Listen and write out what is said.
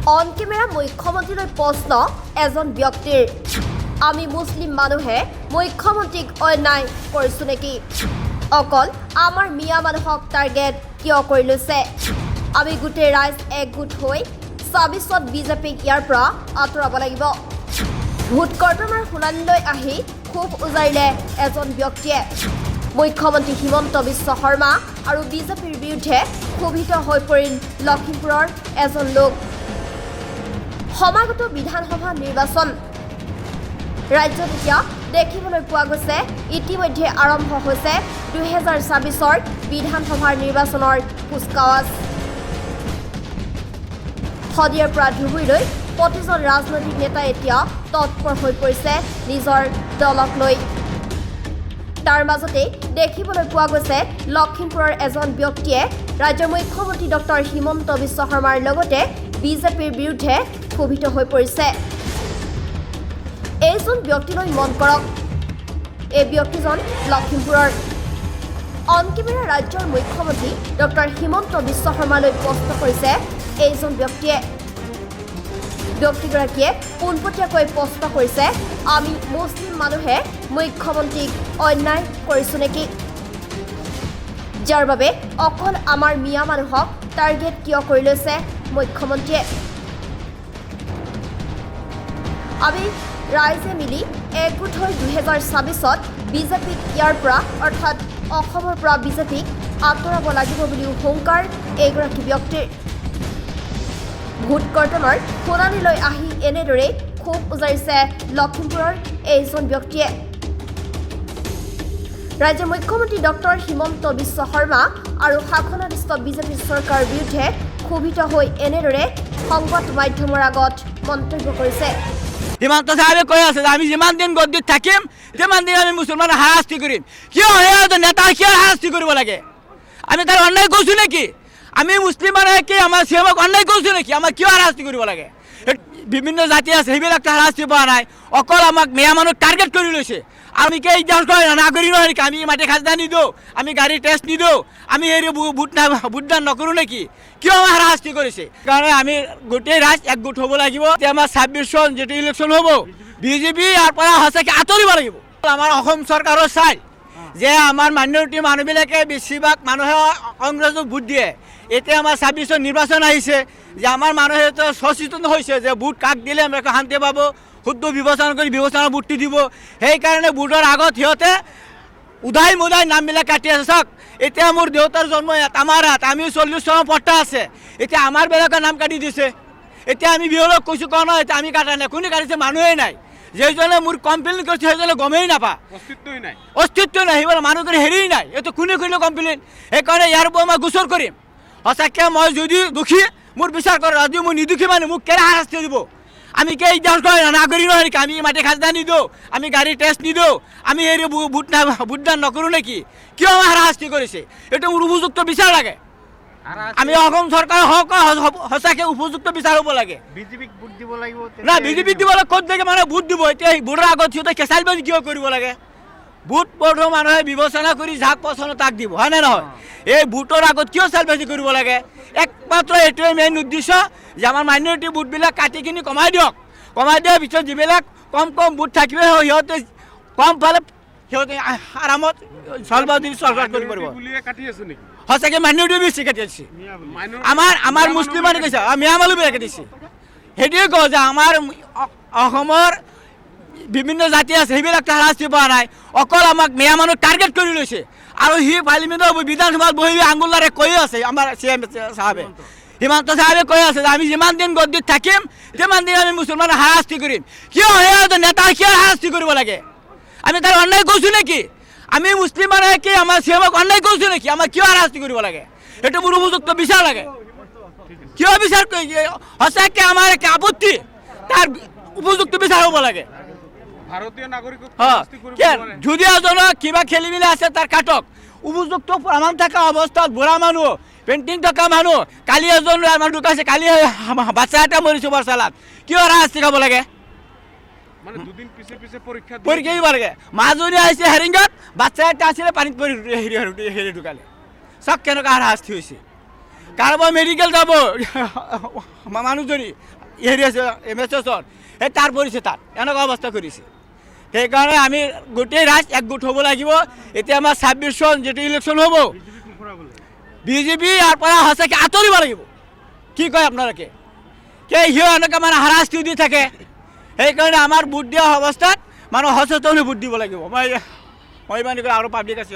on camera মুখ্যমন্ত্ৰীলৈ প্ৰশ্ন এজন ব্যক্তিৰ আমি মুছলিম মানুহে মুখ্যমন্ত্ৰীক অন্যায় কৰিছো নেকি অকল আমাৰ মিয়া মানুহক টাৰ্গেট কিয় কৰি লৈছে আমি গোটেই ৰাইজ একগোট হৈ ২৬ত বিজেপিক ইয়াৰ পৰা আঁতৰাব লাগিব ভোট কৰ্তনৰ শুনানিলৈ আহি ক্ষোভ উজাৰিলে এজন ব্যক্তিয়ে মুখ্যমন্ত্ৰী হিমন্ত বিশ্ব শৰ্মা আৰু বিজেপিৰ বিৰুদ্ধে ক্ষোভিত হৈ পৰিল লখিমপুৰৰ এজন লোক সমাগত বিধানসভা নিৰ্বাচন ৰাজ্যত এতিয়া দেখিবলৈ পোৱা গৈছে ইতিমধ্যে আৰম্ভ হৈছে ২০২৬ৰ বিধানসভাৰ নিৰ্বাচনৰ কুচকাৱাজ শদিয়াৰ পৰা ধুবুৰীলৈ প্ৰতিজন ৰাজনৈতিক নেতা এতিয়া তৎপৰ হৈ পৰিছে নিজৰ দলক লৈ তাৰ মাজতে দেখিবলৈ পোৱা গৈছে লখিমপুৰৰ এজন ব্যক্তিয়ে ৰাজ্যৰ মুখ্যমন্ত্ৰী ডক্টৰ হিমন্ত বিশ্ব শৰ্মাৰ লগতে বিজেপিৰ বিৰুদ্ধে ক্ষোভিত হৈ পৰিছে এইজন ব্যক্তিলৈ মন কৰক এই ব্যক্তিজন লখিমপুৰৰ অন কেমেৰা ৰাজ্যৰ মুখ্যমন্ত্ৰী ডক্টৰ হিমন্ত বিশ্ব শৰ্মালৈ প্ৰশ্ন কৰিছে এইজন ব্যক্তিয়ে ব্যক্তিগৰাকীয়ে পোনপটীয়াকৈ প্ৰশ্ন কৰিছে আমি মুছলিম মানুহে মুখ্যমন্ত্ৰীক অন্যায় কৰিছো নেকি যাৰ বাবে অকল আমাৰ মিয়া মানুহক টাৰ্গেট কিয় কৰি লৈছে মুখ্যমন্ত্ৰীয়ে আমি ৰাইজে মিলি একগোট হৈ ২০২৬ত বিজেপিক ইয়াৰ পৰা অৰ্থাৎ অসমৰ পৰা বিজেপিক আঁতৰাব লাগিব বুলিও হুংকাৰ এইগৰাকী ব্যক্তিৰ ভোট কৰ্তনৰ শুনানিলৈ আহি এনেদৰে ক্ষোভ উজাৰিছে লখিমপুৰৰ এইজন ব্যক্তিয়ে ৰাজ্যৰ মুখ্যমন্ত্ৰী ডক্টৰ হিমন্ত বিশ্ব শৰ্মা আৰু শাসনাধিষ্ঠ বিজেপি চৰকাৰৰ বিৰুদ্ধে ক্ষোভিত হৈ এনেদৰে সংবাদ মাধ্যমৰ আগত মন্তব্য কৰিছে হিমন্ত সাহেবে কৈ আছে যে আমি যিমান দিন গদ্দিত থাকিম সিমান দিন আমি মুছলমানক হাৰাশাস্তি কৰিম কিয় নেতা কিয় হাৰাশাস্তি কৰিব লাগে আমি তাৰ অন্যায় কৰিছোঁ নেকি আমি মুছলিম মানুহে কি আমাৰ চিএমক অন্যায় কৰিছোঁ নেকি আমাক কিয় হাৰাশাস্তি কৰিব লাগে বিভিন্ন জাতি আছে সেইবিলাকতো হাৰাশাস্তি পোৱা নাই অকল আমাক মিয়া মানুহক টাৰ্গেট কৰি লৈছে আমি কি নাগৰিক নহয় নেকি আমি মাটি খাজনা নিদিওঁ আমি গাড়ীৰ টেষ্ট নিদিওঁ আমি হেৰি ভোটদান নকৰোঁ নেকি কিয় আমাৰ হাৰাশাস্তি কৰিছে কাৰণে আমি গোটেই ৰাইজ একগোট হ'ব লাগিব এতিয়া আমাৰ ২৬ চন যিটো ইলেকশ্যন হ'ব বিজেপি ইয়াৰ পৰা সঁচাকৈ আঁতৰিব লাগিব আমাৰ অসম চৰকাৰৰ চাই যে আমাৰ মাইনৰিটি মানুহবিলাকে বেছিভাগ মানুহে কংগ্ৰেছক ভোট দিয়ে এতিয়া আমাৰ ২৬ত নিৰ্বাচন আহিছে যে আমাৰ মানুহে সচেতন হৈছে যে ভোট কাক দিলে আমি শান্তি পাব শুদ্ধ বিবেচনা কৰি বিবেচনা ভোটটো দিব সেইকাৰণে ভোটৰ আগত সিহঁতে উদাই মুদাই নামবিলাক কাটি আছে চাওক এতিয়া মোৰ দেউতাৰ জন্ম ইয়াত আমাৰ ইয়াত আমি ৪০ চনৰ পট্টা আছে এতিয়া আমাৰ বেলেগৰ নাম কাটি দিছে এতিয়া আমি বিহলক কৈছোঁ কোৱা নহয় এতিয়া আমি কাটা নাই কোনে কাটিছে মানুহেই নাই যেইজনে মোৰ কমপ্লেইন কৰিছে সেইজনে গমেই নাপা অস্তিত্ব নাই সেইবোৰ মানুহৰ হেৰিই নাই এইটো কোনে কৰিলে কমপ্লেইন সেইকাৰণে ইয়াৰ ওপৰত মই গোচৰ কৰিম সঁচাকৈ মই যদি দুখী মোৰ বিচাৰ কৰোঁ যদি মই নিদুখী মানুহ মোক কেনে শাস্তি দিব আমি কি নাগৰিক নহয় নেকি আমি মাটি খাজনা নিদিওঁ আমি গাড়ীৰ টেষ্ট নিদিওঁ আমি হেৰি ভোটদান নকৰোঁ নেকি কিয় আমাৰ হাৰাশাস্তি কৰিছে এইটো মোৰ উপযুক্ত বিচাৰ লাগে আমি অসম চৰকাৰ হওক সঁচাকৈ উপযুক্ত বিচাৰ হ'ব লাগে বিজেপিক ভোট দিব লাগিব না বিজেপিক দিবলৈ ক'ত লাগে মানুহে ভোট দিব এতিয়া ভোটৰ আগত সিহঁতে কেঁচালবাজি কিয় কৰিব লাগে ভোট প্ৰথম মানুহে বিবেচনা কৰি যাক পচন্দ তাক দিব হয়নে নহয় এই ভোটৰ আগত কিয় চালবাজি কৰিব লাগে একমাত্ৰ এইটোৱে মেইন উদ্দেশ্য যে আমাৰ মাইনৰিটি ভোটবিলাক কাটি কিনি কমাই দিয়াৰ পিছত যিবিলাক কম ভোট থাকিব সিহঁতে কম পালে সিহঁতে আৰামত চালবাজি চৰকাৰ কৰিব পাৰিব সঁচাকৈ মাইনৰিটি বেছি কাটি আছে আমাৰ মুছলিম মানুহ কৈছে মিয়া মানুহবিলাক কাটিছে সেইটোৱে কওঁ যে আমাৰ অসমৰ বিভিন্ন জাতি আছে সেইবিলাকতো হাৰাশাস্তি পোৱা নাই অকল আমাক মিয়া মানুহক টাৰ্গেট কৰি লৈছে আৰু সি পাৰ্লিমেণ্টৰ বিধানসভাত বহি আঙুলাৰে কৈ আছে আমাৰ CM চাহাবে হিমন্ত চাহাবে কৈ আছে যে আমি যিমান দিন গদ্দিত থাকিম সিমান দিন আমি মুছলমানক হাৰাশাস্তি কৰিম কিয় নেতা কিয় হাৰাশাস্তি কৰিব লাগে আমি তাৰ অন্যায় কৰিছোঁ নেকি আমি মুছলিম মানুহে কি আমাৰ CMক অন্যায় কৰিছোঁ নেকি আমাক কিয় হাৰাশাস্তি কৰিব লাগে সেইটো মোৰ উপযুক্ত বিচাৰ লাগে কিয় বিচাৰ সঁচাকৈ আমাৰ এক আপত্তি তাৰ উপযুক্ত বিচাৰ হ'ব লাগে ভাৰতীয় নাগৰিকক যদি এজনৰ কিবা খেলি মেলি আছে তাৰ কাটক উপযুক্ত প্ৰমাণ থকা অৱস্থাত বুঢ়া মানুহ পেইণ্টিং থকা মানুহ কালি এজন মানুহ ঢুকাইছে কালি বাচ্চা এটা মৰিছে বৰচালাত কিয় হাৰাশাস্তি খাব লাগে পৰীক্ষা দিব লাগে মাজনী আহিছে হেৰিঙত বাচ্চা এটা আছিলে পানীত পৰি হেৰি ঢুকালে চাওক কেনেকুৱা হাৰাশাস্তি হৈছে কাৰোবাৰ মেডিকেল যাব মানুহজনী হেৰি আছে MSSৰ সেই তাৰ পৰিছে তাত এনেকুৱা অৱস্থা কৰিছে সেইকাৰণে আমি গোটেই ৰাইজ একগোট হ'ব লাগিব এতিয়া আমাৰ 26 চন যেটো ইলেকশ্যন হ'ব বিজেপি ইয়াৰ পৰা সঁচাকৈ আঁতৰিব লাগিব কি কয় আপোনালোকে সিও এনেকৈ মানে হাৰাশাস্তি দি থাকে সেইকাৰণে আমাৰ ভোট দিয়া অৱস্থাত মানুহ সচেতন হৈ ভোট দিব লাগিব মই ইমান আৰু পাব্লিক আছে